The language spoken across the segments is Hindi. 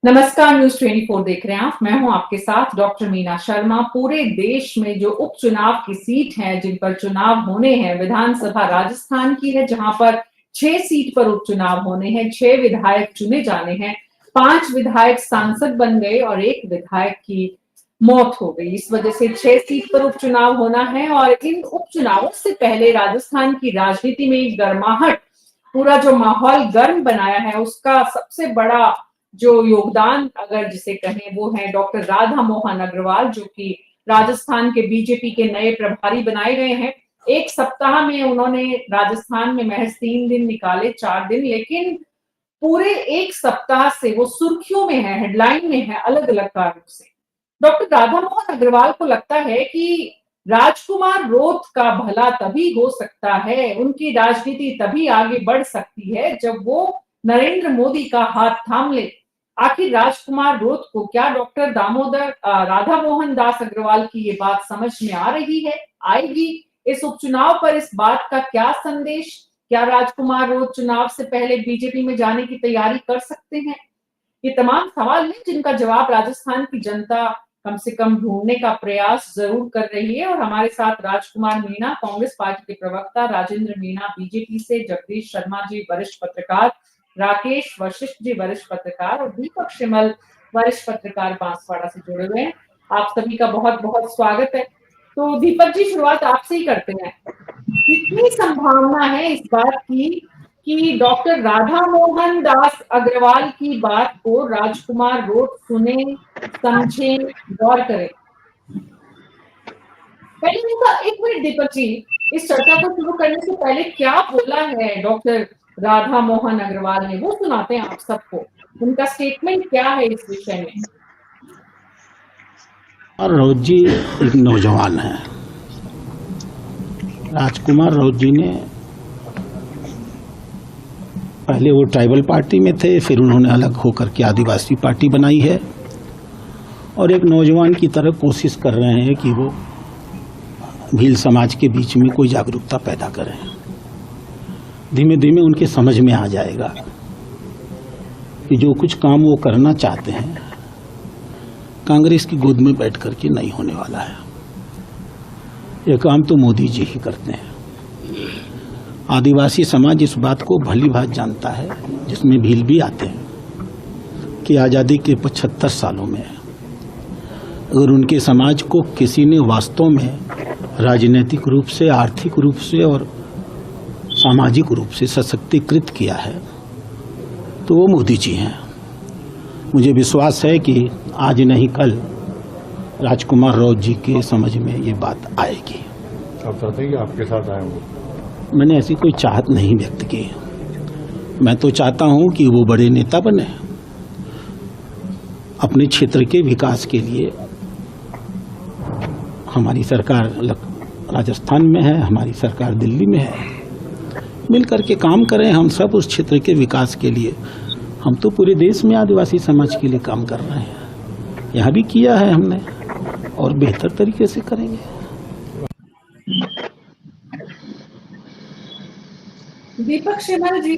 नमस्कार, न्यूज 24 देख रहे हैं आप। मैं हूं आपके साथ डॉक्टर मीना शर्मा। पूरे देश में जो उपचुनाव की सीट हैं, जिन पर चुनाव होने हैं, विधानसभा राजस्थान की है जहां पर 6 सीट पर उपचुनाव होने हैं, 6 विधायक चुने जाने हैं, 5 विधायक सांसद बन गए और 1 विधायक की मौत हो गई। इस वजह से 6 सीट पर उपचुनाव होना है और इन उपचुनावों से पहले राजस्थान की राजनीति में गर्माहट, पूरा जो माहौल गर्म बनाया है, उसका सबसे बड़ा जो योगदान अगर जिसे कहें वो है डॉक्टर राधा मोहन अग्रवाल, जो कि राजस्थान के बीजेपी के नए प्रभारी बनाए गए हैं। 1 सप्ताह में उन्होंने राजस्थान में महज 3 दिन निकाले, 4 दिन, लेकिन पूरे 1 सप्ताह से वो सुर्खियों में है, हेडलाइन में है, अलग अलग कारणों से। डॉक्टर राधा मोहन अग्रवाल को लगता है कि राजकुमार रोत का भला तभी हो सकता है, उनकी राजनीति तभी आगे बढ़ सकती है जब वो नरेंद्र मोदी का हाथ थाम ले। आखिर राजकुमार रोत को क्या डॉक्टर दामोदर राधा मोहन दास अग्रवाल की ये बात समझ में आ रही है, आएगी? इस उपचुनाव पर इस बात का क्या संदेश? क्या राजकुमार रोत चुनाव से पहले बीजेपी में जाने की तैयारी कर सकते हैं? ये तमाम सवाल हैं जिनका जवाब राजस्थान की जनता कम से कम ढूंढने का प्रयास जरूर कर रही है। और हमारे साथ राजकुमार मीणा, कांग्रेस पार्टी के प्रवक्ता, राजेंद्र मीणा बीजेपी से, जगदीश शर्मा जी वरिष्ठ पत्रकार, राकेश वशिष्ठ जी वरिष्ठ पत्रकार और दीपक शिमल वरिष्ठ पत्रकार बांसवाड़ा से जुड़े हुए हैं। आप सभी का बहुत बहुत स्वागत है। तो दीपक जी, शुरुआत आपसे ही करते हैं। कितनी संभावना है इस बात की कि डॉक्टर राधा मोहन दास अग्रवाल की बात को राजकुमार रोत सुने, समझे, गौर करें? पहले उनका 1 मिनट दीपक जी, इस चर्चा को शुरू करने से पहले क्या बोला है डॉक्टर राधा मोहन अग्रवाल ने, वो सुनाते हैं आप सबको। उनका स्टेटमेंट क्या है इस विषय में? और राउत जी एक नौजवान है। राजकुमार राउत जी ने पहले वो ट्राइबल पार्टी में थे, फिर उन्होंने अलग होकर के आदिवासी पार्टी बनाई है और एक नौजवान की तरह कोशिश कर रहे हैं कि वो भील समाज के बीच में कोई जागरूकता पैदा करें। धीमे धीमे उनके समझ में आ जाएगा कि जो कुछ काम वो करना चाहते हैं कांग्रेस की गोद में बैठ करके नहीं होने वाला है। यह काम तो मोदी जी ही करते हैं। आदिवासी समाज इस बात को भली भांति जानता है, जिसमें भील भी आते हैं, कि आज़ादी के 75 सालों में अगर उनके समाज को किसी ने वास्तव में राजनीतिक रूप से, आर्थिक रूप से और सामाजिक रूप से सशक्तिकृत किया है तो वो मोदी जी हैं। मुझे विश्वास है कि आज नहीं कल राजकुमार राउत जी के समझ में ये बात आएगी। आप चाहते हैं कि आपके साथ आए वो? मैंने ऐसी कोई चाहत नहीं व्यक्त की। मैं तो चाहता हूं कि वो बड़े नेता बने, अपने क्षेत्र के विकास के लिए। हमारी सरकार राजस्थान में है, हमारी सरकार दिल्ली में है, मिल करके काम करें हम सब उस क्षेत्र के विकास के लिए। हम तो पूरे देश में आदिवासी समाज के लिए काम कर रहे हैं, यहाँ भी किया है हमने और बेहतर तरीके से करेंगे। दीपक शिमल जी,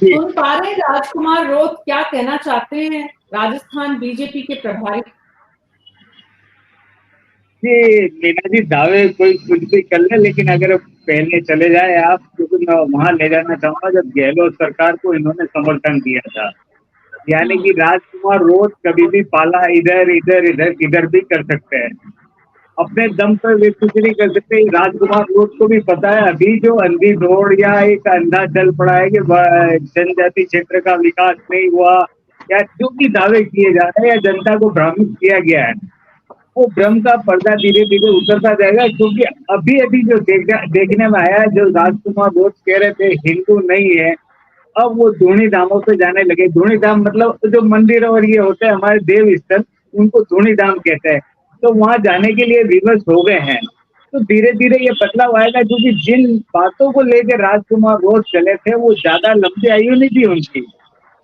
सुन पा रहे हैं राजकुमार रोत क्या कहना चाहते हैं, राजस्थान बीजेपी के प्रभारी? जी मीना जी, दावे कोई कुछ भी कर ले, लेकिन अगर पहले चले जाए आप, क्योंकि मैं वहां ले जाना चाहूंगा जब गहलोत सरकार को इन्होंने समर्थन दिया था। यानी कि राजकुमार रोत कभी भी पाला इधर इधर इधर किधर भी कर सकते हैं, अपने दम पर वे कुछ नहीं कर सकते। राजकुमार रोत को भी पता है अभी जो अंधी दौड़ या एक अंधा चल पड़ा है कि जनजाति क्षेत्र का विकास नहीं हुआ, या जो भी दावे किए जा रहे हैं या जनता को भ्रमित किया गया है, वो भ्रम का पर्दा धीरे धीरे उतरता जाएगा। क्योंकि अभी अभी जो देखने में आया है, जो राजकुमार रोत कह रहे थे हिंदू नहीं है, अब वो धूनी धामों पे जाने लगे। धूनी धाम मतलब जो मंदिर और ये होते हैं हमारे देव स्थल, उनको धूनी धाम कहते हैं। तो वहां जाने के लिए विवश हो गए हैं। तो धीरे धीरे ये बदलाव आएगा, क्योंकि जिन बातों को लेकर राजकुमार रोत चले थे वो ज्यादा लंबी आयु नहीं थी उनकी,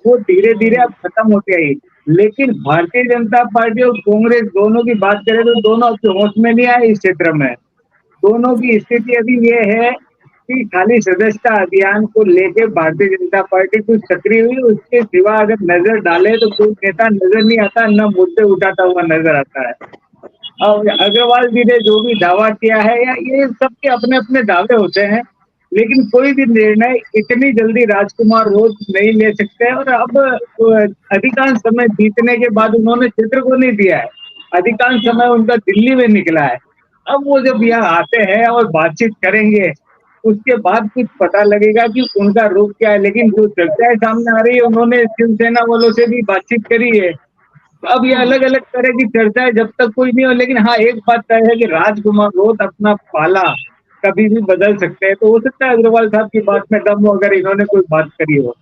वो धीरे धीरे अब खत्म होती आई। लेकिन भारतीय जनता पार्टी और कांग्रेस दोनों की बात करें तो दोनों अब होश में नहीं आए इस क्षेत्र में। दोनों की स्थिति अभी ये है कि खाली सदस्यता अभियान को लेके भारतीय जनता पार्टी कुछ सक्रिय हुई, उसके सिवा अगर नजर डाले तो कोई नेता नजर नहीं आता, न मुद्दे उठाता हुआ नजर आता है। और अग्रवाल जी ने जो भी दावा किया है, या ये सबके अपने अपने दावे होते हैं, लेकिन कोई भी निर्णय इतनी जल्दी राजकुमार रोज नहीं ले सकते। और अब अधिकांश समय जीतने के बाद उन्होंने क्षेत्र को नहीं दिया है, अधिकांश समय उनका दिल्ली में निकला है। अब वो जब यहाँ आते हैं और बातचीत करेंगे, उसके बाद कुछ पता लगेगा कि उनका रुख क्या है। लेकिन जो चर्चाएं सामने आ रही है, उन्होंने शिवसेना वालों से भी बातचीत करी है। अब ये अलग अलग तरह की चर्चाएं जब तक कोई नहीं हो, लेकिन हाँ एक बात तय है कि राजकुमार रोत अपना पाला कभी भी बदल सकते हैं। तो हो सकता है अग्रवाल साहब की बात में दम हो, अगर इन्होंने कोई बात करी हो।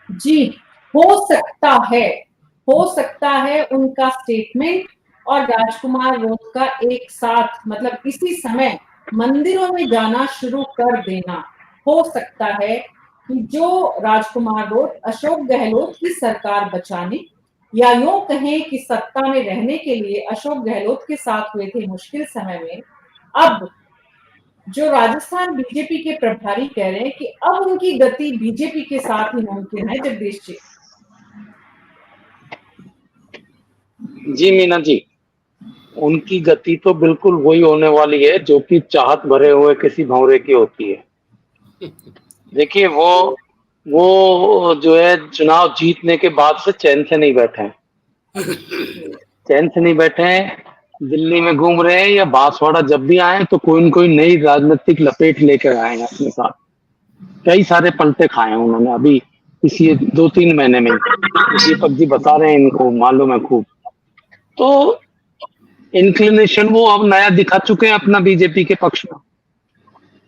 जी, हो सकता है उनका स्टेटमेंट और राजकुमार रोत का एक साथ, मतलब इसी समय मंदिरों में जाना शुरू कर देना, हो सकता है कि जो राजकुमार रोत अशोक गहलोत की सरकार बचाने, या यूं कहें कि सत्ता में रहने के लिए अशोक गहलोत के साथ हुए थे मुश्किल समय में, अब जो राजस्थान बीजेपी के प्रभारी कह रहे हैं कि अब उनकी गति बीजेपी के साथ ही मुमकिन है। जगदीश जी। जी मीना जी, उनकी गति तो बिल्कुल वही होने वाली है जो कि चाहत भरे हुए किसी भंवरे की होती है। देखिए वो जो है चुनाव जीतने के बाद से चैन से नहीं बैठे हैं, चैन से नहीं बैठे हैं, दिल्ली में घूम रहे हैं, या बांसवाड़ा जब भी आए तो कोई न कोई नई राजनीतिक लपेट लेकर आए हैं अपने साथ। कई सारे पलटे खाए हैं उन्होंने अभी इसी 2-3 महीने में। दीपक जी बता रहे हैं, इनको मालूम है खूब। तो इंक्लिनेशन वो अब नया दिखा चुके हैं अपना बीजेपी के पक्ष में।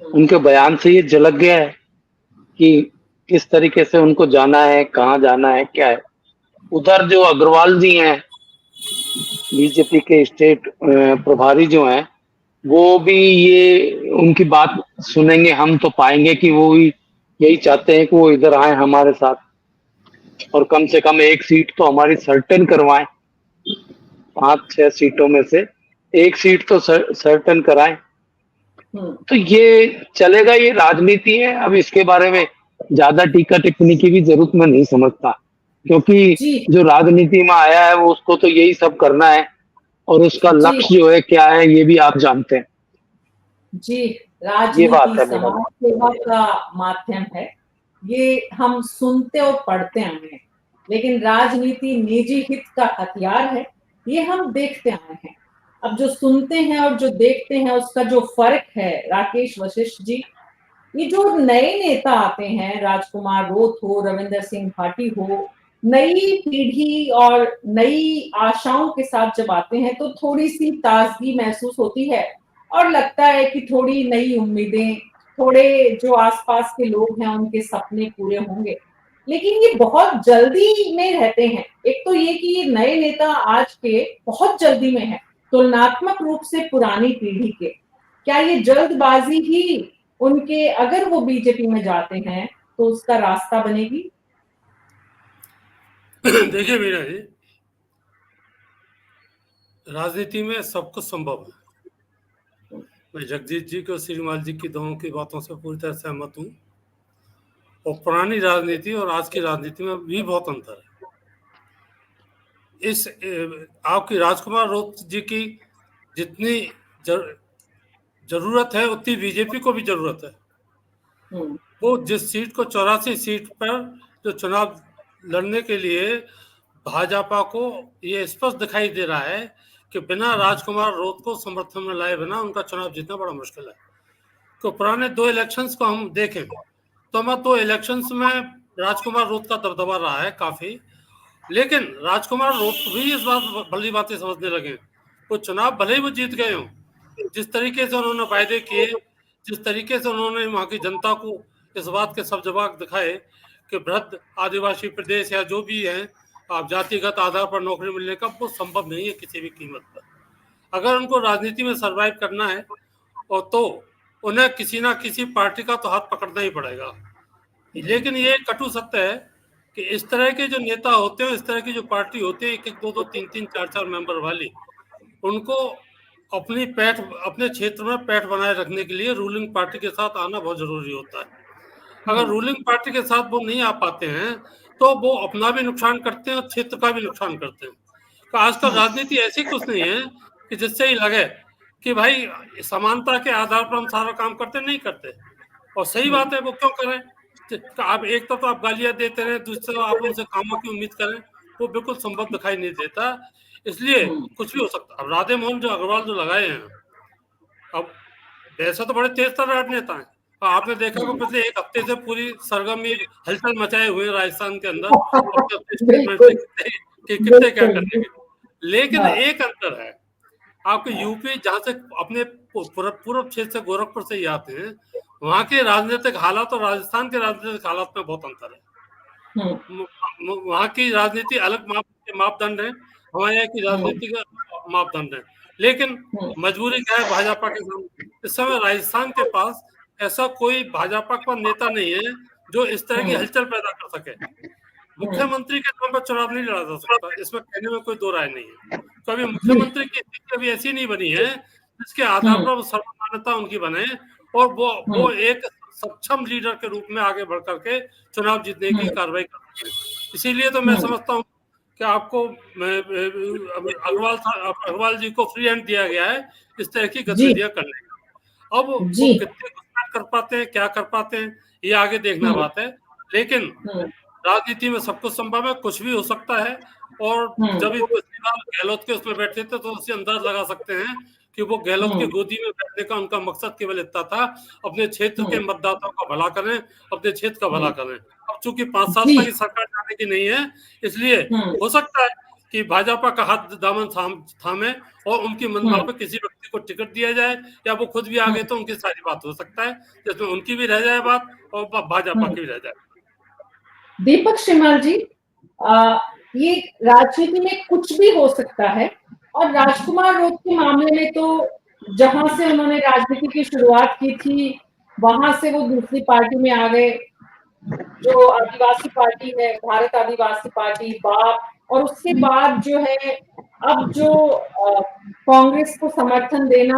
उनके बयान से ये झलक गया है कि किस तरीके से उनको जाना है, कहाँ जाना है, क्या है। उधर जो अग्रवाल जी हैं, बीजेपी के स्टेट प्रभारी जो हैं, वो भी ये उनकी बात सुनेंगे हम तो पाएंगे कि वो भी यही चाहते हैं कि वो इधर आए हमारे साथ, और कम से कम एक सीट तो हमारी सर्टेन करवाएं। 5-6 सीटों में से एक सीट तो सर्टेन कराएं। तो ये चलेगा, ये राजनीति है। अब इसके बारे में ज्यादा टीका टिप्पणी की भी जरूरत मैं नहीं समझता, क्योंकि जो राजनीति में आया है वो उसको तो यही सब करना है, और उसका लक्ष्य जो है क्या है ये भी आप जानते हैं। जी, राजनीति समाज सेवा का माध्यम है, ये हम सुनते और पढ़ते आए हैं, लेकिन राजनीति निजी हित का हथियार है, ये हम देखते आए हैं। अब जो सुनते हैं और जो देखते हैं उसका जो फर्क है, राकेश वशिष्ठ जी, ये जो नए नेता आते हैं, राजकुमार रोत हो, रविंदर सिंह भाटी हो, नई पीढ़ी और नई आशाओं के साथ जब आते हैं तो थोड़ी सी ताजगी महसूस होती है और लगता है कि थोड़ी नई उम्मीदें, थोड़े जो आसपास के लोग हैं उनके सपने पूरे होंगे। लेकिन ये बहुत जल्दी में रहते हैं। एक तो ये कि ये नए नेता आज के बहुत जल्दी में है तुलनात्मक रूप से पुरानी पीढ़ी के। क्या ये जल्दबाजी ही उनके, अगर वो बीजेपी में जाते हैं तो उसका रास्ता बनेगी? देखिए मीरा जी, राजनीति में सब कुछ संभव है। मैं जगदीश जी को श्रीमाल जी की दोनों की बातों से पूरी तरह सहमत हूँ, और पुरानी राजनीति और आज की राजनीति में भी बहुत अंतर है। इस आपकी राजकुमार रोत जी की जितनी जरूरत है उतनी बीजेपी को भी जरूरत है। वो जिस सीट को 84 सीट पर जो चुनाव लड़ने के लिए भाजपा को ये स्पष्ट दिखाई दे रहा है कि बिना राजकुमार रोत को समर्थन में लाए बिना उनका चुनाव जीतना बड़ा मुश्किल है। तो पुराने 2 इलेक्शंस को हम देखें तो हमें 2 इलेक्शंस में राजकुमार रोत का दबदबा रहा है काफी, लेकिन राजकुमार रोत भी इस बात भली बातें समझने लगे। वो चुनाव भले ही वो जीत गए हों, जिस तरीके से उन्होंने वायदे किए, जिस तरीके से उन्होंने वहां की जनता को इस बात के सब जवाब दिखाए कि वृद्ध आदिवासी प्रदेश या जो भी है, आप जातिगत आधार पर नौकरी मिलने का वो संभव नहीं है किसी भी कीमत पर। अगर उनको राजनीति में सरवाइव करना है और तो उन्हें किसी ना किसी पार्टी का तो हाथ पकड़ना ही पड़ेगा। लेकिन ये कटु सत्य है कि इस तरह के जो नेता होते हैं, इस तरह की जो पार्टी होती है, 1-1, 2-2, 3-3, 4-4 मेंबर वाली, उनको अपने क्षेत्र में पैठ बनाए रखने के लिए रूलिंग पार्टी के साथ आना बहुत जरूरी होता है। अगर रूलिंग पार्टी के साथ वो नहीं आ पाते हैं तो वो अपना भी नुकसान करते हैं और क्षेत्र का भी नुकसान करते हैं। तो आजकल राजनीति ऐसी कुछ नहीं है कि जिससे ही लगे कि भाई समानता के आधार पर हम सारा काम करते नहीं करते। और सही बात है, वो क्यों करें? आप एक तो आप गालियां देते रहे, दूसरा आप उनसे कामों की उम्मीद करें, वो बिल्कुल संभव दिखाई नहीं देता। इसलिए कुछ भी हो सकता। अब राधे मोहन जो अग्रवाल जो लगाए हैं, अब वैसे तो बड़े तेज तर्रार राजनेता हैं। आपने देखा कि पिछले एक हफ्ते से पूरी सरगर्मी हलचल मचाए हुए राजस्थान के अंदर कितने क्या करने के। लेकिन एक अंतर है, आपके यूपी जहां से अपने पूर्व क्षेत्र से गोरखपुर से ही आते हैं, वहां के राजनीतिक हालात और राजस्थान के राजनीतिक हालात में बहुत अंतर है। वहां की राजनीति अलग मापदंड है, हमारे यहाँ की राजनीति का मापदंड है। लेकिन मजबूरी क्या है भाजपा के सामने, इस समय राजस्थान के पास ऐसा कोई भाजपा का नेता नहीं है जो इस तरह की हलचल पैदा कर सके। मुख्यमंत्री के नाम पर चुनाव नहीं लड़ा जा सकता, इसमें कहने में कोई दो राय नहीं है। कभी मुख्यमंत्री की स्थिति कभी ऐसी नहीं बनी है जिसके आधार पर सर्वमान्यता उनकी बने और वो एक सक्षम लीडर के रूप में आगे बढ़ करके चुनाव जीतने की कार्रवाई करते हैं। इसीलिए तो मैं समझता हूँ कि आपको अग्रवाल जी को फ्री हैंड दिया गया है इस तरह की गतिविधियां करने का। अब वो कितने कर पाते हैं, क्या कर पाते हैं, ये आगे देखना बात है। लेकिन राजनीति में सब कुछ संभव है, कुछ भी हो सकता है। और जब गहलोत के उसमें बैठे थे तो उससे अंदाज लगा सकते हैं कि वो गहलोत की गोदी में बैठने का उनका मकसद केवल इतना था, अपने क्षेत्र के मतदाताओं का भला करें, अपने क्षेत्र का भला करें। अब चूंकि 5 साल तक की सरकार जाने की नहीं है, इसलिए हो सकता है कि भाजपा का हाथ दामन थामे और उनकी मनमार पर किसी व्यक्ति को टिकट दिया जाए, या वो खुद भी आगे तो उनकी सारी बात हो सकता है, जिसमें उनकी भी रह जाए बात और भाजपा की भी रह जाए। दीपक श्रीमाल जी, ये राजनीति में कुछ भी हो सकता है, और राजकुमार रोध के मामले में तो जहां से उन्होंने राजनीति की शुरुआत की थी वहां से वो दूसरी पार्टी में आ गए, जो आदिवासी पार्टी है, भारत आदिवासी पार्टी, बाप, और उसके बाद जो है अब जो कांग्रेस को समर्थन देना,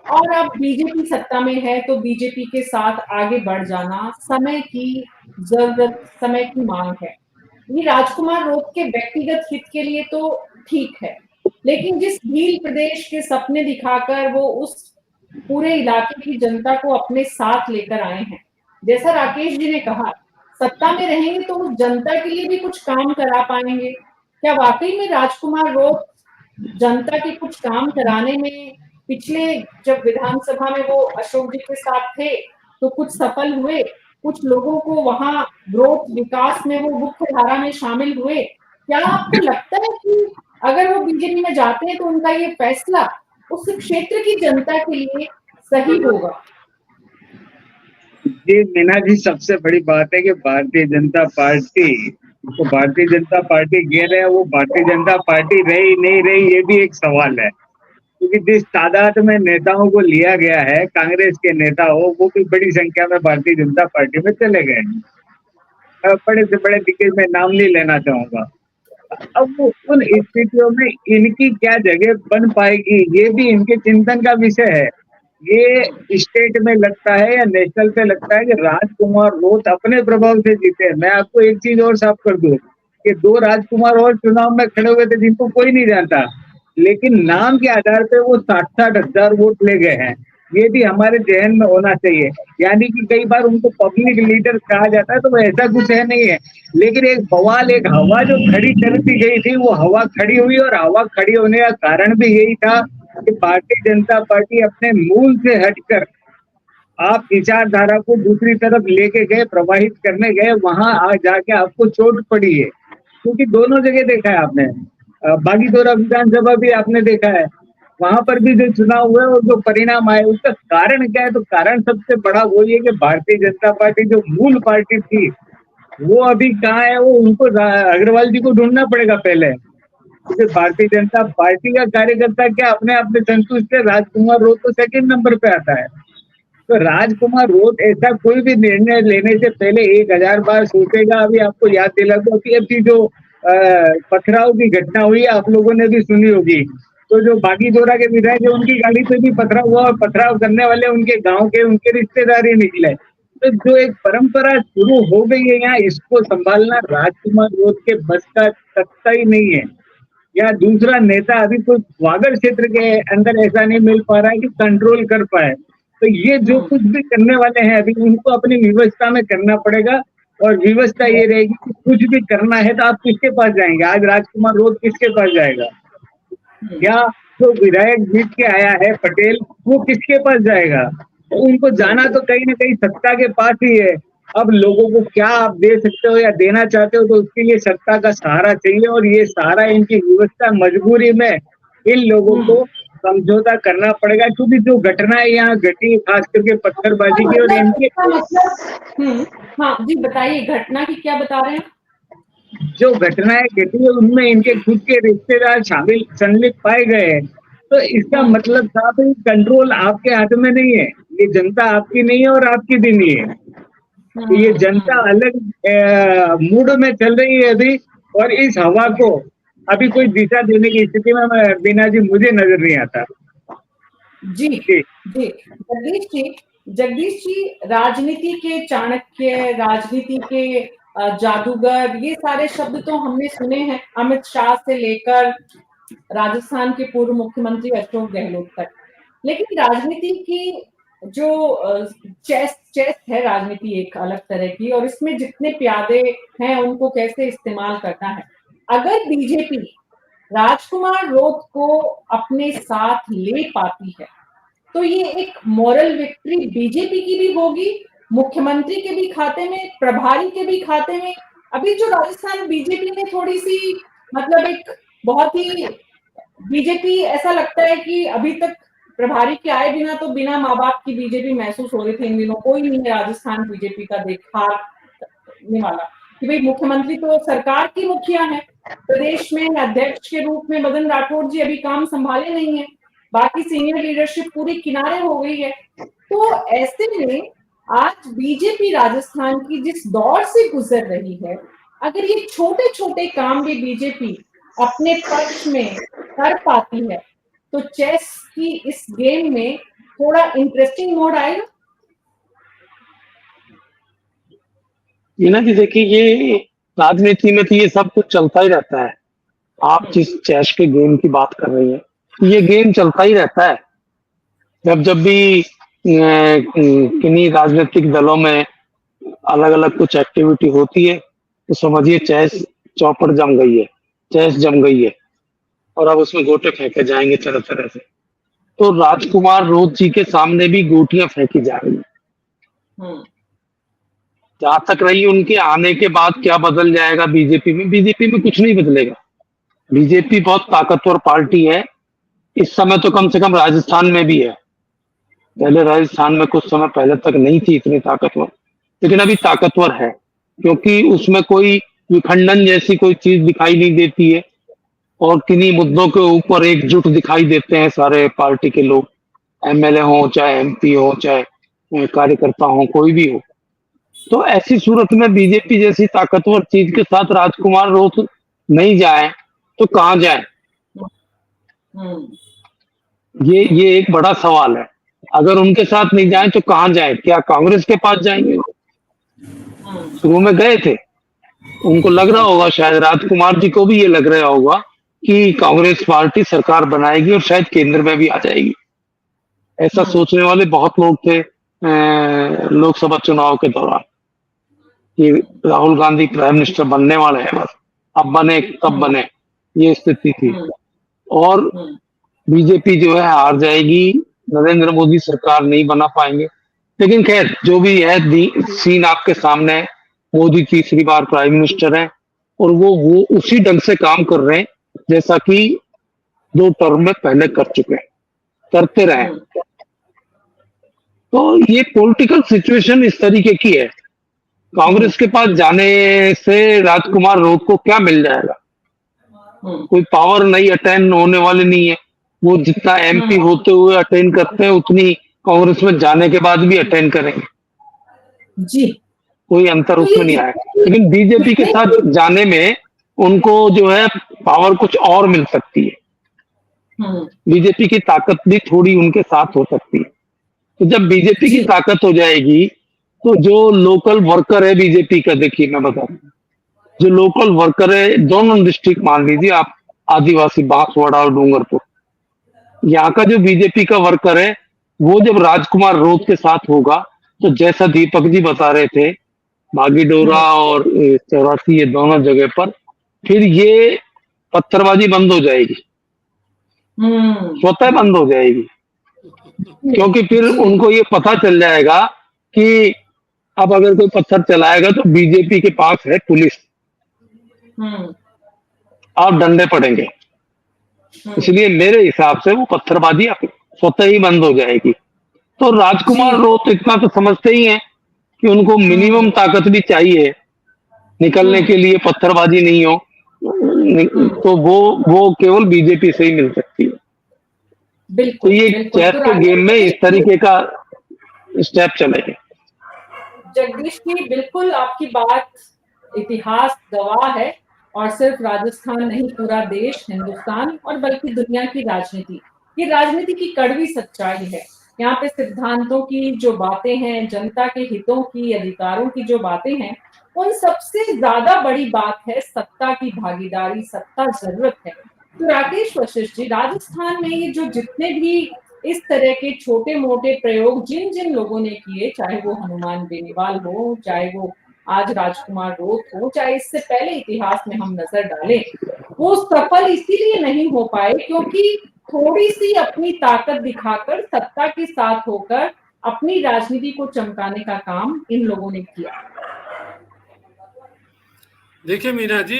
और अब बीजेपी सत्ता में है तो बीजेपी के साथ आगे बढ़ जाना समय की जरूरत, समय की मांग है। ये राजकुमार रोध के व्यक्तिगत हित के लिए तो ठीक है, लेकिन जिस भील प्रदेश के सपने दिखाकर वो उस पूरे इलाके की जनता को अपने साथ लेकर आए हैं, जैसा राकेश जी ने कहा, सत्ता में रहेंगे तो उस जनता के लिए भी कुछ काम करा पाएंगे। क्या वाकई में राजकुमार रोध जनता के कुछ काम कराने में पिछले जब विधानसभा में वो अशोक जी के साथ थे तो कुछ सफल हुए, कुछ लोगों को वहां ग्रोथ विकास में वो मुख्य धारा में शामिल हुए? क्या आपको लगता है कि अगर वो बीजेपी में जाते हैं तो उनका ये फैसला उस क्षेत्र की जनता के लिए सही होगा? जी मीना जी, सबसे बड़ी बात है कि भारतीय जनता पार्टी तो भारतीय जनता पार्टी कह रहे हैं, वो भारतीय जनता पार्टी रही नहीं रही ये भी एक सवाल है, क्योंकि जिस तादाद में नेताओं को लिया गया है, कांग्रेस के नेता हो वो भी बड़ी संख्या में भारतीय जनता पार्टी में चले गए। बड़े से बड़े दिग्गज में नाम नहीं लेना चाहूंगा। अब उन स्थितियों में इनकी क्या जगह बन पाएगी, ये भी इनके चिंतन का विषय है। ये स्टेट में लगता है या नेशनल पे लगता है कि राजकुमार रोध अपने प्रभाव से जीते। मैं आपको एक चीज और साफ कर दूं कि 2 राजकुमार और चुनाव में खड़े हुए थे जिनको कोई नहीं जानता, लेकिन नाम के आधार पे वो 60-60 हजार वोट ले गए हैं। ये भी हमारे जहन में होना चाहिए। यानी कि कई बार उनको पब्लिक लीडर कहा जाता है तो वो ऐसा कुछ है नहीं है, लेकिन एक बवाल, एक हवा जो खड़ी करती गई थी, वो हवा खड़ी हुई, और हवा खड़ी होने का कारण भी यही था कि भारतीय जनता पार्टी अपने मूल से हटकर आप विचारधारा को दूसरी तरफ लेके गए, प्रवाहित करने गए, वहां आ जाके आपको चोट पड़ी है। क्योंकि दोनों जगह देखा है आपने, बागीदोरा विधानसभा भी आपने देखा है, वहां पर भी जो चुनाव हुए और जो परिणाम आए उसका कारण क्या है? तो कारण सबसे बड़ा वो ये कि भारतीय जनता पार्टी जो मूल पार्टी थी वो अभी कहाँ है, वो उनको अग्रवाल जी को ढूंढना पड़ेगा पहले, क्योंकि भारतीय जनता पार्टी का कार्यकर्ता क्या अपने आप में संतुष्ट है, राजकुमार रोध तो सेकंड नंबर पे आता है। तो राजकुमार रोध ऐसा कोई भी निर्णय लेने से पहले 1000 बार सोचेगा। अभी आपको याद दिला दो कि अभी जो पथराव की घटना हुई आप लोगों ने भी सुनी होगी, तो जो बागीदोरा के विधायक है उनकी गाड़ी पे भी पथराव हुआ और पथराव करने वाले उनके गांव के उनके रिश्तेदार ही निकले। तो जो एक परंपरा शुरू हो गई है यहाँ, इसको संभालना राजकुमार रोध के बस का सकता ही नहीं है। या दूसरा नेता अभी कोई वागड़ क्षेत्र के अंदर ऐसा नहीं मिल पा रहा है कि कंट्रोल कर पाए। तो ये जो कुछ भी करने वाले हैं अभी, उनको अपनी व्यवस्था में करना पड़ेगा। और व्यवस्था ये रहेगी कि कुछ भी करना है तो आप किसके पास जाएंगे? आज राजकुमार रोध किसके पास जाएगा? या जो विधायक जीत के आया है पटेल, वो किसके पास जाएगा? तो उनको जाना तो कहीं ना कहीं सत्ता के पास ही है। अब लोगों को क्या आप दे सकते हो या देना चाहते हो, तो उसके लिए सत्ता का सहारा चाहिए। और ये सहारा इनकी व्यवस्था मजबूरी में इन लोगों को समझौता करना पड़ेगा, क्योंकि जो घटनाएं यहाँ घटी खास करके पत्थरबाजी की और इनके हाँ जी, बताइए घटना की क्या बता रहे हैं? जो घटनाएं घटी है उनमें इनके खुद के रिश्तेदार शामिल संलिप्त पाए गए हैं। तो इसका मतलब साफ है, कंट्रोल आपके हाथ में नहीं है। ये जनता आपकी नहीं है और आपकी भी नहीं है। तो ये जनता अलग मूड में चल रही है अभी, और इस हवा को अभी कोई दिशा देने की स्थिति में बीना जी मुझे नजर नहीं आता। जी जी जगदीश जी, राजनीति के चाणक्य, राजनीति के जादूगर, ये सारे शब्द तो हमने सुने हैं अमित शाह से लेकर राजस्थान के पूर्व मुख्यमंत्री अशोक गहलोत तक। लेकिन राजनीति की जो चेस है, राजनीति एक अलग तरह की, और इसमें जितने प्यादे हैं उनको कैसे इस्तेमाल करना है। अगर बीजेपी राजकुमार रोध को अपने साथ ले पाती है तो ये एक मॉरल विक्ट्री बीजेपी की भी होगी, मुख्यमंत्री के भी खाते में, प्रभारी के भी खाते में। अभी जो राजस्थान बीजेपी ने थोड़ी सी मतलब एक बहुत ही बीजेपी ऐसा लगता है कि अभी तक प्रभारी के आए बिना तो बिना माँ बाप की बीजेपी महसूस हो रही थी इन दिनों। कोई नहीं है राजस्थान बीजेपी का देखने वाला कि भाई मुख्यमंत्री तो सरकार की मुखिया है, प्रदेश में अध्यक्ष के रूप में मदन राठौड़ जी अभी काम संभाले नहीं है, बाकी सीनियर लीडरशिप पूरी किनारे हो गई है। तो ऐसे में आज बीजेपी राजस्थान की जिस दौर से गुजर रही है, अगर ये छोटे छोटे काम भी बीजेपी अपने पक्ष में कर पाती है तो चेस की इस गेम में थोड़ा इंटरेस्टिंग मोड आएगा। ये ना कि देखिए, ये राजनीति में तो ये सब कुछ चलता ही रहता है। आप जिस चेस के गेम की बात कर रही हैं, ये गेम चलता ही रहता है। जब भी किन्हीं राजनीतिक दलों में अलग अलग कुछ एक्टिविटी होती है तो समझिए चेस चौपड़ जम गई है, चेस जम गई है, और अब उसमें गोटे फेंके जाएंगे तरह तरह से। तो राजकुमार रोध जी के सामने भी गोटियां फेंकी जा रही है। जहां तक रही उनके आने के बाद क्या बदल जाएगा बीजेपी में कुछ नहीं बदलेगा। बीजेपी बहुत ताकतवर पार्टी है इस समय, तो कम से कम राजस्थान में भी है। पहले राजस्थान में कुछ समय पहले तक नहीं थी इतनी ताकतवर, लेकिन अभी ताकतवर है, क्योंकि उसमें कोई विखंडन जैसी कोई चीज दिखाई नहीं देती है, और किन्हीं मुद्दों के ऊपर एकजुट दिखाई देते हैं सारे पार्टी के लोग, एमएलए हो चाहे एमपी हो चाहे कार्यकर्ता हो, कोई भी हो। तो ऐसी सूरत में बीजेपी जैसी ताकतवर चीज के साथ राजकुमार रोध नहीं जाए तो कहां जाए? ये एक बड़ा सवाल है। अगर उनके साथ नहीं जाए तो कहां जाए? क्या कांग्रेस के पास जाएंगे? शुरू में गए थे, उनको लग रहा होगा, शायद राजकुमार जी को भी ये लग रहा होगा कि कांग्रेस पार्टी सरकार बनाएगी और शायद केंद्र में भी आ जाएगी। ऐसा सोचने वाले बहुत लोग थे लोकसभा चुनाव के दौरान कि राहुल गांधी प्राइम मिनिस्टर बनने वाले हैं, बस अब बने कब बने, ये स्थिति थी। और बीजेपी जो है हार जाएगी, नरेंद्र मोदी सरकार नहीं बना पाएंगे। लेकिन खैर जो भी है, सीन आपके सामने है। मोदी तीसरी बार प्राइम मिनिस्टर है और वो उसी ढंग से काम कर रहे हैं जैसा कि 2 टर्म में पहले कर चुके हैं, करते रहे। तो ये पॉलिटिकल सिचुएशन इस तरीके की है। कांग्रेस के पास जाने से राजकुमार रोध को क्या मिल जाएगा? कोई पावर नहीं अटेंड होने वाली नहीं है। वो जितना एमपी होते हुए अटेंड करते हैं उतनी कांग्रेस में जाने के बाद भी अटेंड करेंगे जी, कोई अंतर उसमें नहीं आएगा। लेकिन बीजेपी के साथ जाने में उनको जो है पावर कुछ और मिल सकती है। बीजेपी की ताकत भी थोड़ी उनके साथ हो सकती है। तो जब बीजेपी की ताकत हो जाएगी तो जो लोकल वर्कर है बीजेपी का, देखिए मैं बता रहा हूँ, जो लोकल वर्कर है दोनों डिस्ट्रिक्ट मान लीजिए आप, आदिवासी बांसवाड़ा और डूंगरपुर, यहाँ का जो बीजेपी का वर्कर है वो जब राजकुमार रोत के साथ होगा तो जैसा दीपक जी बता रहे थे, बागीडोरा और चौरासी, ये दोनों जगह पर फिर ये पत्थरबाजी बंद हो जाएगी, स्वतः बंद हो जाएगी। क्योंकि फिर उनको ये पता चल जाएगा कि अब अगर कोई पत्थर चलाएगा तो बीजेपी के पास है पुलिस, आप डंडे पड़ेंगे। इसलिए मेरे हिसाब से वो पत्थरबाजी स्वतः ही बंद हो जाएगी। तो राजकुमार रोत इतना तो समझते ही हैं कि उनको मिनिमम ताकत भी चाहिए निकलने के लिए, पत्थरबाजी नहीं हो, तो वो केवल बीजेपी से ही मिल सकती है। तो ये चेस के गेम में इस तरीके का स्टेप चलेगा। जगदीश जी, बिल्कुल आपकी बात इतिहास गवाह है, और सिर्फ राजस्थान नहीं, पूरा देश, हिंदुस्तान और बल्कि दुनिया की राजनीति, ये राजनीति की कड़वी सच्चाई है। यहाँ पे सिद्धांतों की जो बातें हैं, जनता के हितों की, अधिकारों की जो बातें हैं, उन सबसे ज्यादा बड़ी बात है सत्ता की भागीदारी, सत्ता जरूरत है। तो राकेश वशिष्ठ जी, राजस्थान में ये जो जितने भी इस तरह के छोटे मोटे प्रयोग जिन जिन लोगों ने किए, चाहे वो हनुमान बेनीवाल हो, चाहे वो आज राजकुमार रोत हो, चाहे इससे पहले इतिहास में हम नजर डालें, वो सफल इसीलिए नहीं हो पाए क्योंकि थोड़ी सी अपनी ताकत दिखाकर, सत्ता के साथ होकर अपनी राजनीति को चमकाने का काम इन लोगों ने किया। देखिए मीना जी,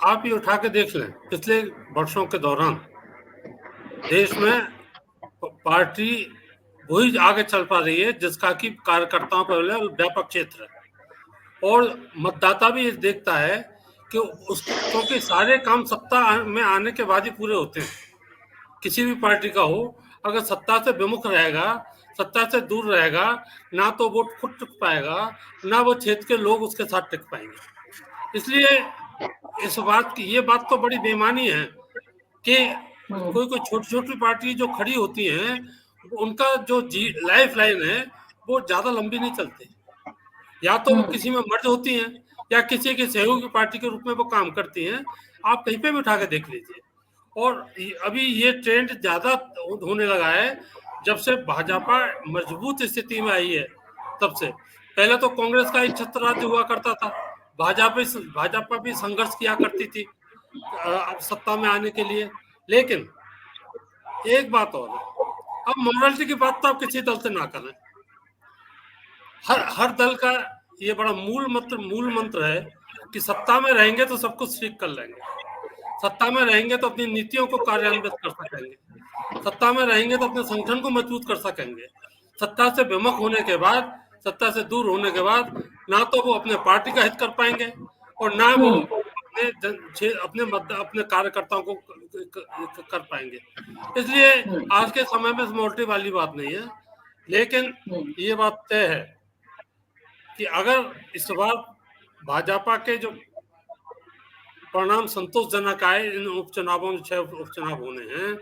आप ये उठा के देख लें, पिछले वर्षों के दौरान देश में पार्टी वही आगे चल पा रही है जिसका कि कार्यकर्ताओं पर व्यापक क्षेत्र है, और मतदाता भी ये देखता है कि क्योंकि सारे काम सत्ता में आने के बाद ही पूरे होते हैं। किसी भी पार्टी का हो, अगर सत्ता से विमुख रहेगा, सत्ता से दूर रहेगा, ना तो वोट खुद टिक पाएगा, ना वो क्षेत्र के लोग उसके साथ टिक पाएंगे। इसलिए इस बात की, ये बात तो बड़ी बेईमानी है कि कोई छोटी छोटी पार्टी जो खड़ी होती हैं, उनका जो लाइफ लाइन है वो ज्यादा लंबी नहीं चलती। या तो वो किसी में मर्ज होती हैं या किसी के सहयोगी पार्टी के रूप में वो काम करती हैं। आप कहीं पे भी उठा के देख लीजिए। और अभी ये ट्रेंड ज्यादा होने लगा है जब से भाजपा मजबूत स्थिति में आई है। तब से पहले तो कांग्रेस का एक छत्र राज्य हुआ करता था, भाजपा भी संघर्ष किया करती थी सत्ता में आने के लिए। लेकिन एक बात और है, अब मोरालिटी की बात तो आप किसी दल से ना करें। हर दल का ये बड़ा मूल मंत्र है कि सत्ता में रहेंगे तो सब कुछ ठीक कर लेंगे, सत्ता में रहेंगे तो अपनी नीतियों को कार्यान्वित कर सकेंगे, सत्ता में रहेंगे तो अपने संगठन को मजबूत कर सकेंगे। सत्ता से विमुख होने के बाद, सत्ता से दूर होने के बाद, ना तो वो अपने पार्टी का हित कर पाएंगे और ना वो अपने कार्यकर्ताओं को कर पाएंगे। इसलिए आज के समय में मोर्टी वाली बात नहीं है, लेकिन ये बात तय है कि अगर इस बार भाजपा के जो परिणाम संतोषजनक आए इन उपचुनावों में, 6 उपचुनाव होने हैं,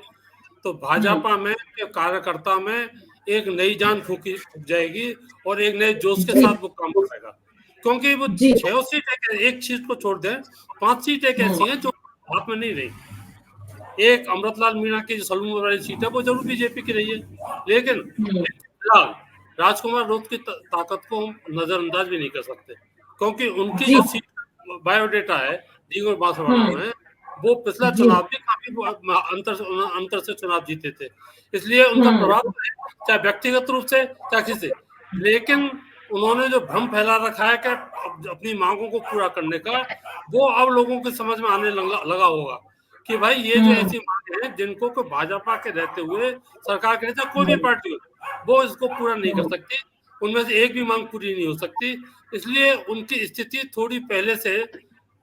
तो भाजपा में के कार्यकर्ता में एक नई जान फूक जाएगी और एक नए जोश के साथ वो काम करेगा। क्योंकि वो 6 सीटें, एक सीट को छोड़ दें, 5 सीटें ऐसी हैं जो हाथ में नहीं रही। एक अमृतलाल मीणा की जो सलून वाली सीट है वो जरूर बीजेपी की रही है, लेकिन फिलहाल राजकुमार रोत की ताकत को हम नजरअंदाज भी नहीं कर सकते, क्योंकि उनकी जो सीट बायोडेटा है डींगोर बांसवाड़ा में, वो पिछला चुनाव भी काफी अंतर से चुनाव जीते थे। इसलिए उनका प्रभाव चाहे व्यक्तिगत रूप से चाहे किसी, लेकिन उन्होंने जो भ्रम फैला रखा है कि अपनी मांगों को पूरा करने का, वो अब लोगों के समझ में आने लगा होगा कि भाई ये जो ऐसी मांगे हैं जिनको को भाजपा के रहते हुए सरकार के रहते कोई भी पार्टी हो, वो इसको पूरा नहीं कर सकती, उनमें से एक भी मांग पूरी नहीं हो सकती। इसलिए उनकी स्थिति थोड़ी पहले से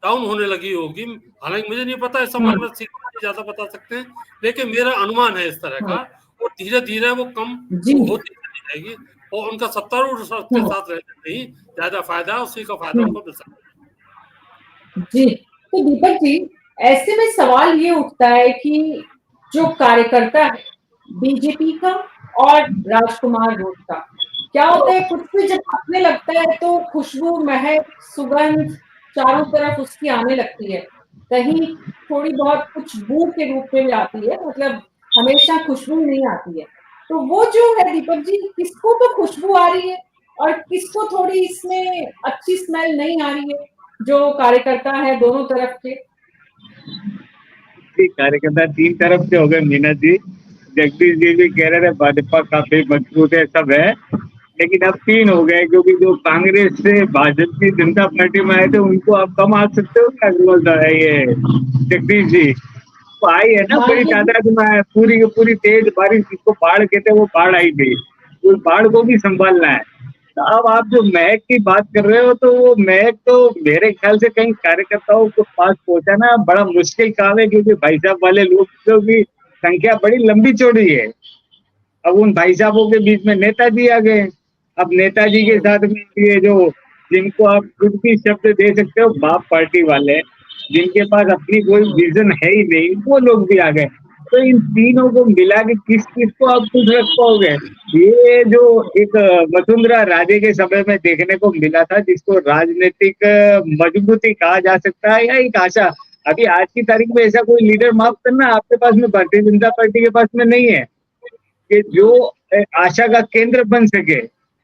डाउन होने लगी होगी। हालांकि मुझे नहीं पता, इस समय में ज्यादा बता सकते हैं, लेकिन मेरा अनुमान है इस तरह का, और धीरे धीरे वो कम होती चली जाएगी और उनका सत्तारूढ़ के साथ रहने में ज्यादा फायदा है, उसी का फायदा उनको मिल सकता है। जी, तो दीपक जी, ऐसे में सवाल ये उठता है कि जो कार्यकर्ता है बीजेपी का और राजकुमार रोड का, क्या होता है कुछ भी जब आने लगता है तो खुशबू, महक, सुगंध चारों तरफ उसकी आने लगती है। कहीं थोड़ी बहुत कुछ बू के रूप में भी आती है, मतलब हमेशा खुशबू नहीं आती है। तो वो जो है दीपक जी, किसको तो खुशबू आ रही है और किसको थोड़ी इसमें अच्छी स्मेल नहीं आ रही है, जो कार्यकर्ता है दोनों तरफ के। कार्यकर्ता तीन तरफ से हो गए मीना जी। जगदीश जी भी कह रहे थे भाजपा काफी मजबूत है, सब है, लेकिन अब तीन हो गए, क्योंकि जो कांग्रेस से भारतीय जनता पार्टी में आए थे उनको आप कम आ सकते हो क्या? ये जगदीश जी तो आई है ना, बड़ी तादाद में है, पूरी की पूरी तेज बारिश जिसको बाढ़ कहते हैं वो बाढ़ आई थी, उस बाढ़ को भी संभालना है। तो अब आप जो महक की बात कर रहे हो, तो वो महक तो मेरे ख्याल से कहीं कार्यकर्ताओं को पास पहुंचाना बड़ा मुश्किल काम है, क्योंकि भाई साहब वाले लोगों की संख्या बड़ी लंबी चौड़ी है। अब उन भाई साहबों के बीच में नेताजी आ गए। अब नेताजी के साथ में ये जो जिनको आप कुछ भी शब्द दे सकते हो, बाप पार्टी वाले, जिनके पास अपनी कोई विजन है ही नहीं, वो लोग भी आ गए। तो इन तीनों को मिला के किस किस को आप खुश रख पाओगे? ये जो एक वसुंधरा राजे के समय में देखने को मिला था, जिसको राजनीतिक मजबूती कहा जा सकता है या एक आशा, अभी आज की तारीख में ऐसा कोई लीडर, माफ करना, आपके पास में भारतीय जनता पार्टी के पास में नहीं है कि जो आशा का केंद्र बन सके।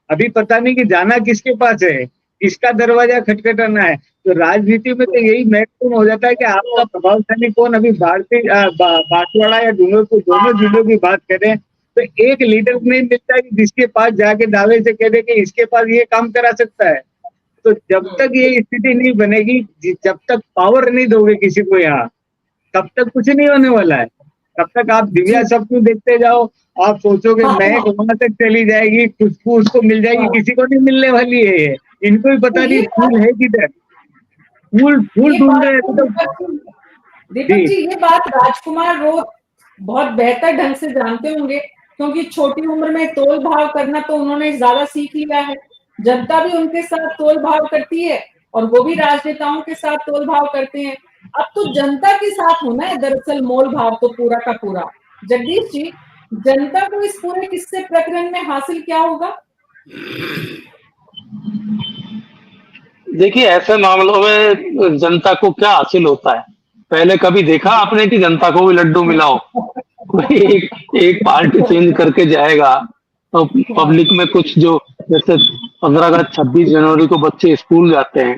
अभी पता नहीं कि जाना किसके पास है, किसका दरवाजा खटखटाना है। तो राजनीति में तो यही महत्वपूर्ण हो जाता है कि आपका प्रभावशाली कौन। अभी बांसवाड़ा या डूंगरपुर दोनों जिलों की बात करें तो एक लीडर नहीं मिलता कि जिसके पास जाके दावे से कह दे कि इसके पास ये काम करा सकता है। तो जब तक ये स्थिति नहीं बनेगी, जब तक पावर नहीं दोगे किसी को यहाँ, तब तक कुछ नहीं होने वाला है। तब तक आप दिव्या सबको देखते जाओ, आप सोचोगे महक वहां तक चली जाएगी, खुशबू उसको मिल जाएगी, किसी को नहीं मिलने वाली है। ये इनको भी पता नहीं फूल है किधर, फूल ढूंढ रहे हैं। दीपक जी, ये बात राजकुमार रोड बहुत बेहतर ढंग से जानते होंगे, क्योंकि छोटी उम्र में तोल भाव करना तो उन्होंने ज्यादा सीख लिया है। जनता भी उनके साथ तोल भाव करती है और वो भी राजनेताओं के साथ तोल भाव करते हैं। अब तो जनता के साथ होना है दरअसल मोल भाव तो पूरा का पूरा। जगदीश जी, जनता को इस पूरे किस्से प्रकरण में हासिल क्या होगा? देखिए, ऐसे मामलों में जनता को क्या हासिल होता है? पहले कभी देखा आपने कि जनता को भी लड्डू मिला हो? कोई एक पार्टी चेंज करके जाएगा तो पब्लिक में कुछ, जो जैसे 15 अगस्त 26 जनवरी को बच्चे स्कूल जाते हैं,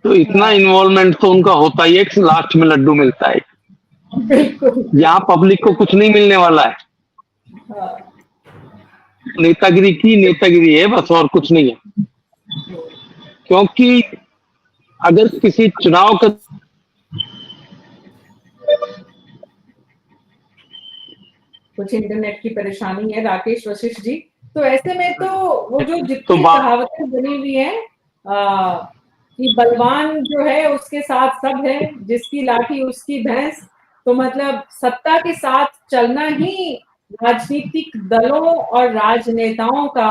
तो इतना इन्वॉल्वमेंट तो उनका होता ही है कि लास्ट में लड्डू मिलता है। यहाँ पब्लिक को कुछ नहीं मिलने वाला है। नेतागिरी की नेतागिरी है बस, और कुछ नहीं है। क्योंकि अगर किसी चुनाव का कुछ इंटरनेट की परेशानी है राकेश वशिष्ठ जी, तो ऐसे में तो वो जो जितनी कहावतें बनी हुई है कि बलवान जो है उसके साथ सब है, जिसकी लाठी उसकी भैंस, तो मतलब सत्ता के साथ चलना ही राजनीतिक दलों और राजनेताओं का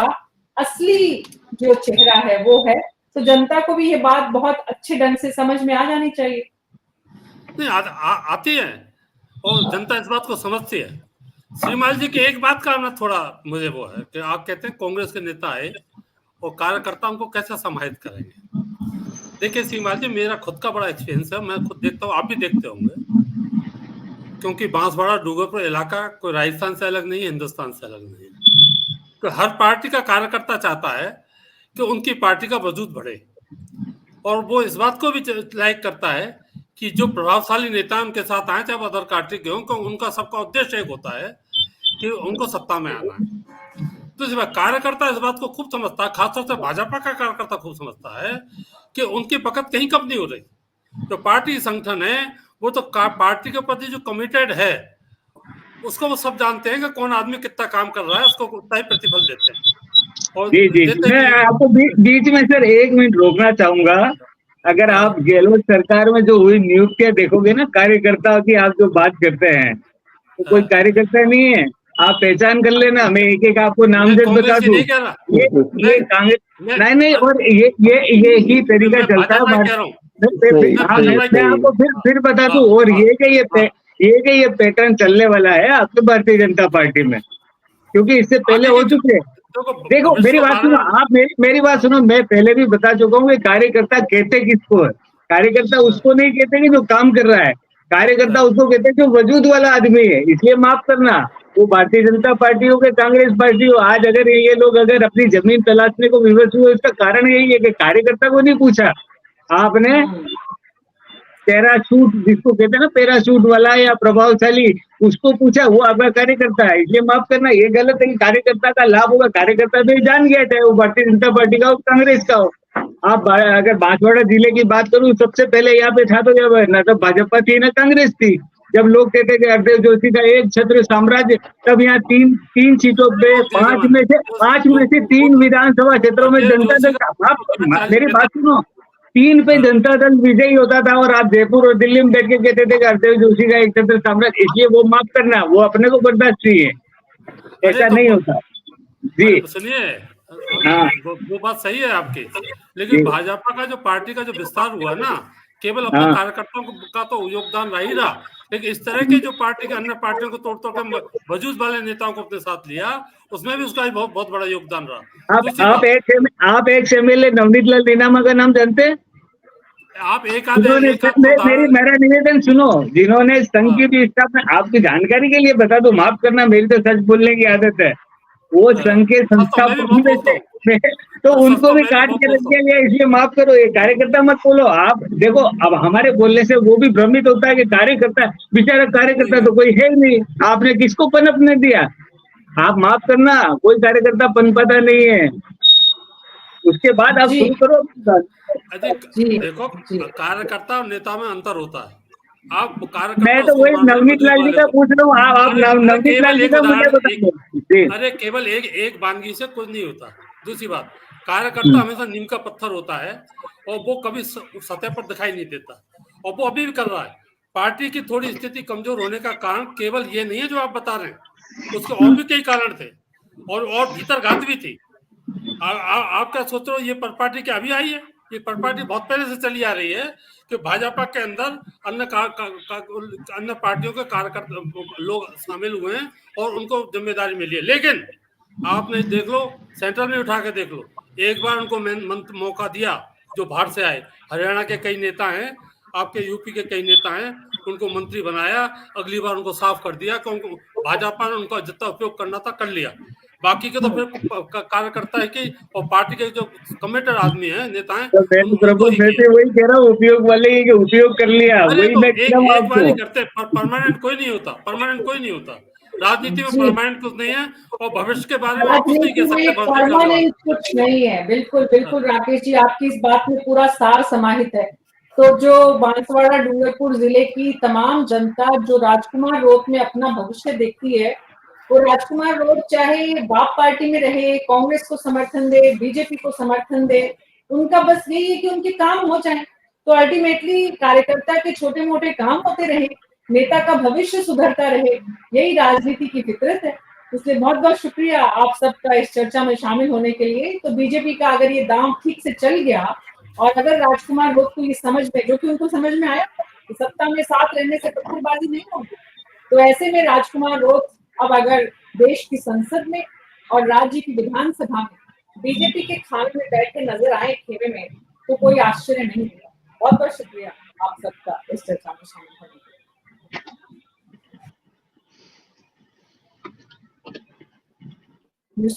असली जो चेहरा है वो है। तो जनता को भी ये बात बहुत अच्छे ढंग से समझ में आ जानी चाहिए। नहीं, आती है और जनता इस बात को समझती है। श्रीमाल जी की एक बात का ना थोड़ा मुझे वो है कि आप कहते हैं कांग्रेस के नेता आए और कार्यकर्ताओं को कैसे समाहित करेंगे। देखिए श्रीमाल जी, मेरा खुद का बड़ा एक्सपीरियंस है, मैं खुद देखता हूँ, आप भी देखते होंगे, क्योंकि बांसवाड़ा डूंगरपुर इलाका कोई राजस्थान से अलग नहीं है, हिंदुस्तान से अलग नहीं है। तो हर पार्टी का कार्यकर्ता चाहता है कि उनकी पार्टी का वजूद बढ़े, और वो इस बात को भी लाइक करता है कि जो प्रभावशाली नेता उनके साथ आए, चाहे वो अदर पार्टी के हों, उनका सबका उद्देश्य एक होता है कि उनको सत्ता में आना है। तो इस बात कार्यकर्ता इस बात को खूब समझता है, खासतौर से भाजपा का कार्यकर्ता खूब समझता है कि उनकी पकड़ कहीं कम नहीं हो रही। जो पार्टी संगठन है वो तो पार्टी के प्रति जो कमिटेड है उसको वो सब जानते हैं कि कौन आदमी कितना काम कर रहा है, उसको उतना ही प्रतिफल देते हैं। और जी मैं आपको बीच में सर 1 मिनट रोकना चाहूंगा। अगर आप गहलोत सरकार में जो हुई नियुक्तियां देखोगे ना कार्यकर्ता की, आप जो बात करते हैं तो कोई कार्यकर्ता नहीं है, आप पहचान कर लेना। मैं एक एक आपको नामजद बता दूं। ये कांग्रेस नहीं, और ये ही तरीका चलता है। मैं आपको फिर बता दूं। और ये कि ये पैटर्न चलने वाला है आपके भारतीय जनता पार्टी में, क्योंकि इससे पहले हो चुके हैं। देखो मेरी बात सुनो, आप मेरी बात सुनो, मैं पहले भी बता चुका हूँ कि कार्यकर्ता कहते किसको है। कार्यकर्ता उसको नहीं कहते कि जो काम कर रहा है, कार्यकर्ता उसको कहते हैं जो वजूद वाला आदमी है। इसलिए माफ करना, वो भारतीय जनता पार्टी हो कि कांग्रेस पार्टी हो, आज अगर ये लोग अगर अपनी जमीन तलाशने को विवश हुए, उसका कारण यही है कि कार्यकर्ता को नहीं पूछा आपने। पैराशूट जिसको कहते हैं ना, पैराशूट वाला या प्रभावशाली, उसको पूछा, वो आपका कार्यकर्ता है। इसलिए माफ करना, ये गलत है कि कार्यकर्ता का लाभ होगा। कार्यकर्ता तो ये जान गया, चाहे वो भारतीय जनता पार्टी का हो, कांग्रेस का हो। आप अगर बांसवाड़ा जिले की बात करूं, सबसे पहले यहाँ पे था तो जब ना तो भाजपा थी ना कांग्रेस थी। जब लोग कहते कि हरदेव जोशी का एक छत्र साम्राज्य, तब यहाँ तीन सीटों पे पांच में से 3 विधानसभा क्षेत्रों में जनता दल, मेरी बात सुनो, 3 पे जनता दल विजयी होता था, और आप जयपुर और दिल्ली में बैठ के कहते थे कि हरदेव जोशी का एक छत्र साम्राज्य। इसलिए वो माफ करना, वो अपने को बर्दाश्त चाहिए, ऐसा नहीं होता जी। सुनिए, हाँ, वो बात सही है आपकी, लेकिन भाजपा का जो पार्टी का जो विस्तार हुआ ना, केवल अपने कार्यकर्ताओं का तो योगदान रह ही रहा, लेकिन इस तरह के जो पार्टी के अन्य पार्टियों को तोड़ के वजूद वाले नेताओं को अपने साथ लिया, उसमें भी उसका भी बहुत बड़ा योगदान रहा। आप एक एमएलए नवनीत लाल नीनामा का नाम जानते हैं? आप एक मेरा निवेदन सुनो, जिन्होंने संघ की भी स्थापना, आपकी जानकारी के लिए बता दो, माफ करना, मेरी तो सच बोलने की आदत है, वो संघ के संस्थापक में थे, तो उनको भी काट के रख दिया गया। इसलिए माफ करो, ये कार्यकर्ता मत बोलो आप। देखो अब हमारे बोलने से वो भी भ्रमित होता है कि कार्यकर्ता, बेचारा कार्यकर्ता तो कोई है नहीं, आपने किसको पनपने दिया? आप माफ करना, कोई कार्यकर्ता पनपता नहीं है। उसके बाद आप शुरू करो। देखो, कार्यकर्ता और नेता में अंतर होता है। आप कार्यकर्ता, मैं तो वही नवनीत लाल जी का पूछ रहा हूँ, आप नवनीत लाल जी का मुझे बताइए। अरे केवल एक बानगी से कुछ नहीं होता। दूसरी बात, कार्यकर्ता हमेशा नीम का पत्थर होता है, और वो कभी सतह पर दिखाई नहीं देता, और वो अभी भी कर रहा है। पार्टी की थोड़ी स्थिति कमजोर होने का कारण केवल ये नहीं है जो आप बता रहे हैं, उसके और भी कई कारण थे, और भीतर घात भी थी। आप क्या सोच रहे हो, ये पार्टी क्या अभी आई है? ये पार्टी बहुत पहले से चली आ रही है कि भाजपा के अंदर अन्य पार्टियों के कार्यकर्ता लोग शामिल हुए हैं और उनको जिम्मेदारी मिली है। लेकिन आपने देख लो, सेंट्रल में उठा के देख लो, एक बार उनको मौका दिया, जो बाहर से आए, हरियाणा के कई नेता हैं, आपके यूपी के कई नेता हैं, उनको मंत्री बनाया, अगली बार उनको साफ कर दिया कि उनको भाजपा ने उनका जितना उपयोग करना था कर लिया। बाकी के तो फिर कार्यकर्ता है कि, और पार्टी के जो कमिटेड आदमी हैं, नेता हैं, वही कह रहा हूँ, उपयोग वाले ही उपयोग कर लिया, वही मैं एक बार ही करते, परमानेंट कोई नहीं होता। राजनीति में परमानेंट कुछ नहीं है, और भविष्य के बारे में आप कुछ नहीं कह सकते। परमानेंट कुछ नहीं है, बिल्कुल राकेश जी, आपकी इस बात में पूरा सार समाहित है। तो जो बांसवाड़ा डूंगरपुर जिले की तमाम जनता जो राजकुमार रोड में अपना भविष्य देखती है, वो राजकुमार रोड चाहे बाप पार्टी में रहे, कांग्रेस को समर्थन दे, बीजेपी को समर्थन दे, उनका बस यही है कि उनके काम हो जाए। तो अल्टीमेटली कार्यकर्ता के छोटे मोटे काम होते रहे, नेता का भविष्य सुधरता रहे, यही राजनीति की फितरत है। इसलिए बहुत बहुत शुक्रिया आप सबका इस चर्चा में शामिल होने के लिए। तो बीजेपी का अगर ये दांव ठीक से चल गया, और अगर राजकुमार रोड को ये समझ में, जो कि उनको समझ में आया कि सत्ता में साथ रहने से पत्थरबाजी नहीं होगी, तो ऐसे में राजकुमार रोड अब अगर देश की संसद में और राज्य की विधानसभा में बीजेपी के खाने में बैठ के नजर आए खेमे में, तो कोई आश्चर्य नहीं होगा। बहुत बहुत शुक्रिया आप सबका इस चर्चा में शामिल होने के लिए।